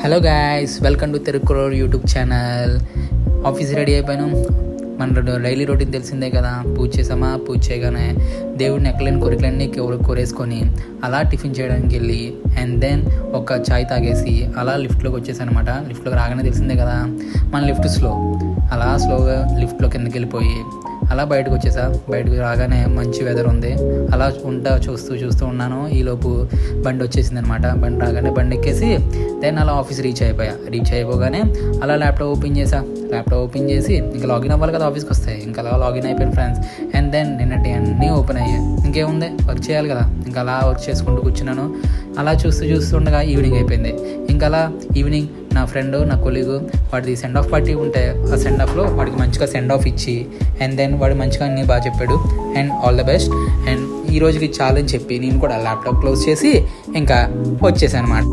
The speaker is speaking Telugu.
హలో గాయ్స్, వెల్కమ్ టు తిరుక్కురోడ్ యూట్యూబ్ ఛానల్. ఆఫీస్ రెడీ అయిపోయాను. మన డైలీ రొటీన్ తెలిసిందే కదా. పూజ చేసామా, పూజ చేయగానే దేవుడిని ఎక్కలేని కోరికలన్నీ కోరేసుకొని అలా టిఫిన్ చేయడానికి వెళ్ళి అండ్ దెన్ ఒక చాయ్ తాగేసి అలా లిఫ్ట్లోకి వచ్చేసాను అనమాట. లిఫ్ట్లోకి రాగానే తెలిసిందే కదా, మన లిఫ్ట్ అలా స్లోగా లిఫ్ట్లో కిందకి వెళ్ళిపోయి అలా బయటకు వచ్చేసా. బయటకు రాగానే మంచి వెదర్ ఉంది. అలా చూస్తూ ఉన్నాను. ఈలోపు బండి వచ్చేసింది అనమాట. బండి రాగానే బండి ఎక్కేసి దెన్ అలా ఆఫీస్ రీచ్ అయిపోగానే అలా ల్యాప్టాప్ ఓపెన్ చేసి ఇంకా లాగిన్ అవ్వాలి కదా ఆఫీస్కి వస్తే. ఇంకా అలా లాగిన్ అయిపోయాను ఫ్రెండ్స్. అండ్ దెన్ నిన్నటి అన్నీ ఓపెన్ అయ్యాయి. ఇంకేముంది, వర్క్ చేయాలి కదా. ఇంకా అలా వర్క్ చేసుకుంటూ కూర్చున్నాను. అలా చూస్తుండగా ఈవినింగ్ అయిపోయింది. ఇంకా అలా ఈవినింగ్ నా ఫ్రెండ్, నా కొలీగు, వాడిది సెండ్ ఆఫ్ పార్టీ ఉంటే ఆ సెండ్ ఆఫ్లో వాడికి మంచిగా సెండ్ ఆఫ్ ఇచ్చి అండ్ దెన్ వాడు మంచిగా అన్నీ బాగా చెప్పాడు and all the best. And ఈ రోజుకి చాలని చెప్పి నేను కూడా ల్యాప్టాప్ క్లోజ్ చేసి ఇంకా వచ్చేసాను అన్నమాట.